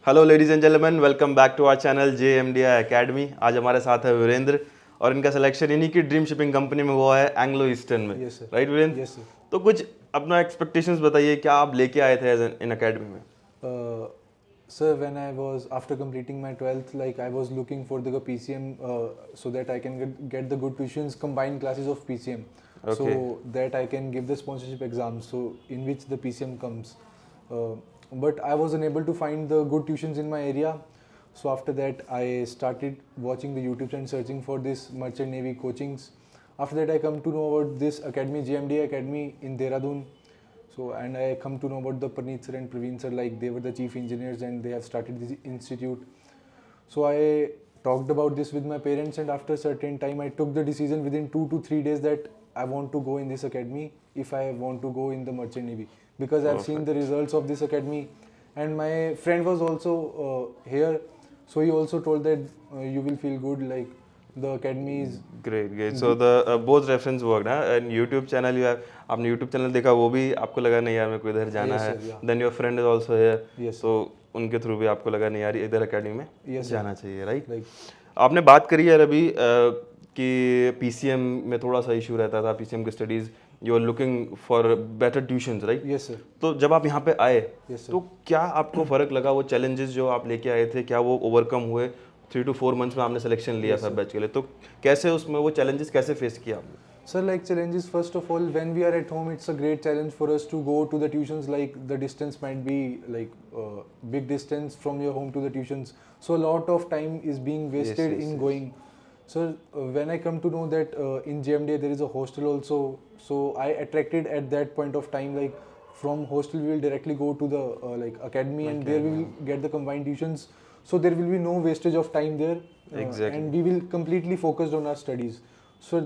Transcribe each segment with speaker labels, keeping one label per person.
Speaker 1: Hello ladies and gentleman, welcome back to our channel JMDI academy. आज हमारे साथ है वीरेंद्र और इनका सिलेक्शन इन्हीं की ड्रीम शिपिंग कंपनी में हुआ है, एंग्लो ईस्टर्न में।
Speaker 2: Yes, sir.
Speaker 1: Right Virendra?
Speaker 2: Yes, sir.
Speaker 1: तो कुछ अपना एक्सपेक्टेशंस बताइए, क्या आप लेके आए थे इन एकेडमी में?
Speaker 2: Uh, Sir, when I was after completing my 12th, like I was looking for the PCM so that I can get the good tuitions, combined classes of PCM,
Speaker 1: Okay.
Speaker 2: so that I can give the sponsorship exams, so in which the PCM comes. Uh, but I was unable to find the good tuitions in my area. So after that, I started watching the YouTube and searching for this merchant navy coachings. After that, I come to know about this academy, JMD Academy in Dehradun. So, and I come to know about the Praneeth sir and Praveen sir, like they were the chief engineers and they have started this institute. So I talked about this with my parents, and after a certain time, I took the decision within 2 to 3 days that I want to go in this academy if I want to go in the merchant navy, because I've seen the
Speaker 1: Perfect.
Speaker 2: results of this academy, and my friend was also here, so he also told that you will feel good, like the academy is
Speaker 1: great great. So the both reference worked and YouTube channel you have, आपने YouTube channel देखा, वो भी आपको लगा नहीं यार मेरे को इधर जाना
Speaker 2: Yes,
Speaker 1: है।
Speaker 2: sir, yeah.
Speaker 1: Then your friend is also here,
Speaker 2: Yes, sir.
Speaker 1: तो उनके थ्रू भी आपको लगा नहीं यार इधर एकेडमी में
Speaker 2: Yes, sir.
Speaker 1: जाना चाहिए। राइट?
Speaker 2: Like
Speaker 1: आपने बात करी यार अभी कि PCM में थोड़ा सा इशू रहता था, PCM की studies, you are looking for better tuitions, right?
Speaker 2: yes, sir.
Speaker 1: तो जब आप यहाँ पे आए
Speaker 2: Yes, sir.
Speaker 1: तो क्या आपको फर्क लगा? वो चैलेंजेस जो आप लेके आए थे, क्या वो ओवरकम हुए? 3 to 4 मंथ्स में आपने सिलेक्शन लिया
Speaker 2: Yes,
Speaker 1: था
Speaker 2: sir.
Speaker 1: बैच के लिए, तो कैसे उसमें वो चैलेंजेस कैसे फेस किया आपने?
Speaker 2: Sir, like challenges, first of all, when we are at home, it's a great challenge for us to go to the tuitions. Like the distance might be like big distance from your home to the tuitions. So a lot of time is being wasted
Speaker 1: yes,
Speaker 2: in
Speaker 1: yes.
Speaker 2: going. So when I come to know that in JMDA there is a hostel also, so I attracted at that point of time. Like from hostel we will directly go to the like academy, and there we will get the combined tuitions. So there will be no wastage of time there,
Speaker 1: Exactly.
Speaker 2: and we will completely focused on our studies. So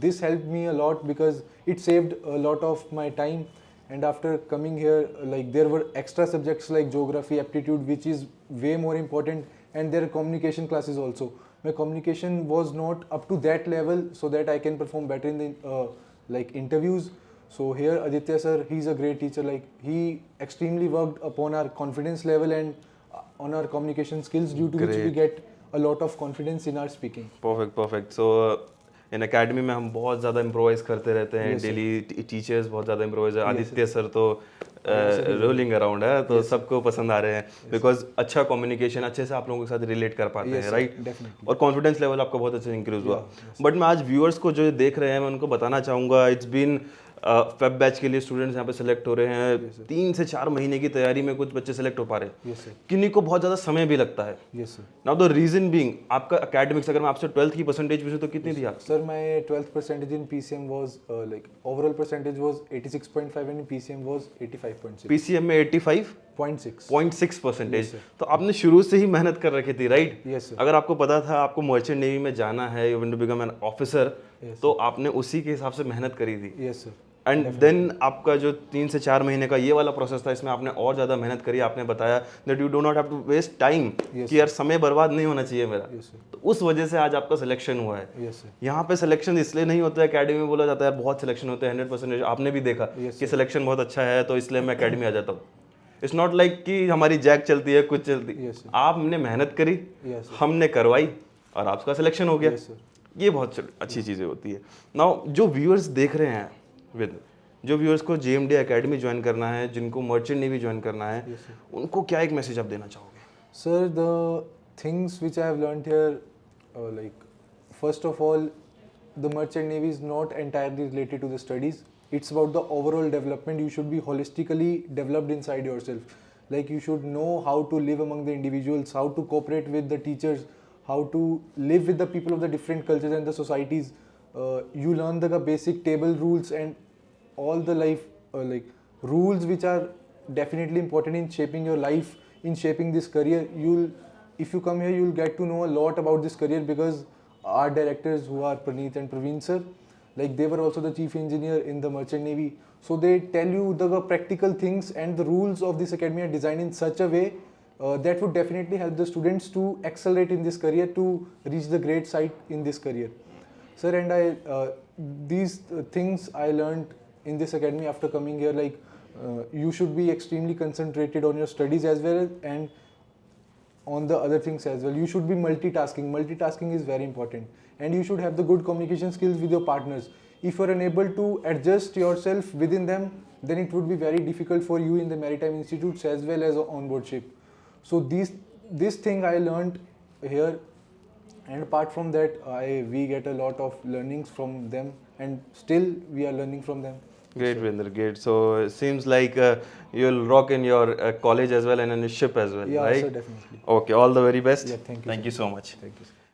Speaker 2: this helped me a lot because it saved a lot of my time. And after coming here, like there were extra subjects like geography, aptitude, which is way more important, and there are communication classes also. My communication was not up to that level, so that I can perform better in the like interviews. So here Aditya sir, he's a great teacher. Like he extremely worked upon our confidence level and on our communication skills, due to which we
Speaker 1: Great.
Speaker 2: get a lot of confidence in our speaking.
Speaker 1: Perfect perfect. So in academy में हम बहुत ज़्यादा improvise करते रहते हैं,
Speaker 2: Yes, sir.
Speaker 1: Daily teachers बहुत ज़्यादा improvise है।
Speaker 2: Yes,
Speaker 1: आदित्य सर तो रोलिंग अराउंड है, तो सबको पसंद आ रहे हैं बिकॉज अच्छा कम्युनिकेशन, अच्छे से आप लोगों के साथ रिलेट कर पाते
Speaker 2: Yes,
Speaker 1: हैं,
Speaker 2: sir,
Speaker 1: राइट?
Speaker 2: definitely.
Speaker 1: और कॉन्फिडेंस लेवल आपका बहुत अच्छे से इंक्रीज हुआ।
Speaker 2: Yeah,
Speaker 1: बट मैं आज व्यूअर्स को जो देख रहे हैं मैं उनको बताना चाहूँगा, इट्स बीन फेब बैच के लिए स्टूडेंट्स यहाँ पे सेलेक्ट हो रहे हैं, 3 से 4 महीने की तैयारी में कुछ बच्चे सेलेक्ट हो पा रहे हैं,
Speaker 2: Yes, sir.
Speaker 1: किन्हीं को बहुत ज़्यादा समय भी लगता है।
Speaker 2: Yes, sir.
Speaker 1: Now the reason being आपका एकेडमिक्स, अगर मैं आपसे 12th की परसेंटेज पूछूं तो कितनी थी आप?
Speaker 2: Sir, my 12th percentage in PCM was like overall percentage was 86.5 and in PCM was 85.6.
Speaker 1: PCM में 85.6
Speaker 2: 0.6.
Speaker 1: परसेंटेज।
Speaker 2: Yes, sir.
Speaker 1: तो आपने शुरू से ही मेहनत कर रखी थी, राइट?
Speaker 2: Yes, sir.
Speaker 1: अगर आपको पता था आपको मर्चेंट नेवी में जाना है, you want to become an officer,
Speaker 2: Yes,
Speaker 1: तो आपने उसी के हिसाब से मेहनत करी थी।
Speaker 2: Yes, sir.
Speaker 1: एंड देन आपका जो 3 से 4 महीने का ये वाला प्रोसेस था, इसमें आपने और ज़्यादा मेहनत करी। आपने बताया that you do not have to waste time,
Speaker 2: Yes,
Speaker 1: कि यार समय बर्बाद नहीं होना चाहिए मेरा।
Speaker 2: Yes, sir.
Speaker 1: तो उस वजह से आज आपका सिलेक्शन हुआ है।
Speaker 2: Yes, sir.
Speaker 1: यहाँ पे सिलेक्शन इसलिए नहीं होता है, एकेडमी में बोला जाता है यार बहुत सिलेक्शन होते हैं, 100%। आपने भी देखा
Speaker 2: Yes,
Speaker 1: कि सिलेक्शन बहुत अच्छा है तो इसलिए मैं एकेडमी आ जाता हूँ। इट्स नॉट लाइक कि हमारी जैक चलती है, कुछ चलती।
Speaker 2: Yes, sir.
Speaker 1: आपने मेहनत करी,
Speaker 2: Yes, sir.
Speaker 1: हमने करवाई और आपका सिलेक्शन हो गया।
Speaker 2: Yes, sir.
Speaker 1: ये बहुत अच्छी चीज़ें होती है। नाउ जो व्यूअर्स देख रहे हैं विद, जो व्यूअर्स को JMD एकेडमी ज्वाइन करना है, जिनको मर्चेंट नेवी ज्वाइन करना है,
Speaker 2: Yes, sir.
Speaker 1: उनको क्या एक मैसेज आप देना चाहोगे?
Speaker 2: Sir, the things which I have learned here, like first of all, the merchant navy is not entirely related to the studies. It's about the overall development. You should be holistically developed inside yourself. Like you should know how to live among the individuals, how to cooperate with the teachers, how to live with the people of the different cultures and the societies. You learn the basic table rules and all the life like rules which are definitely important in shaping your life, in shaping this career. You'll, if you come here, you'll get to know a lot about this career, because our directors, who are Praneeth and Praveen sir, like they were also the chief engineer in the merchant navy, so they tell you the practical things, and the rules of this academy are designed in such a way that would definitely help the students to accelerate in this career, to reach the great site in this career. Sir, and I these things I learned in this academy after coming here. Like you should be extremely concentrated on your studies as well, and on the other things as well. You should be multitasking. Multitasking is very important, and you should have the good communication skills with your partners. If you're unable to adjust yourself within them, then it would be very difficult for you in the maritime institutes as well as on board ship. So this thing I learned here, and apart from that, we get a lot of learnings from them, and still we are learning from them.
Speaker 1: Great, Virender, great. So it seems like you'll rock in your college as well and in your ship as well,
Speaker 2: Yeah,
Speaker 1: right?
Speaker 2: sir, definitely.
Speaker 1: Okay, all the very best.
Speaker 2: Yeah, thank you,
Speaker 1: Thank
Speaker 2: sir.
Speaker 1: you so much.
Speaker 2: Thank you, sir.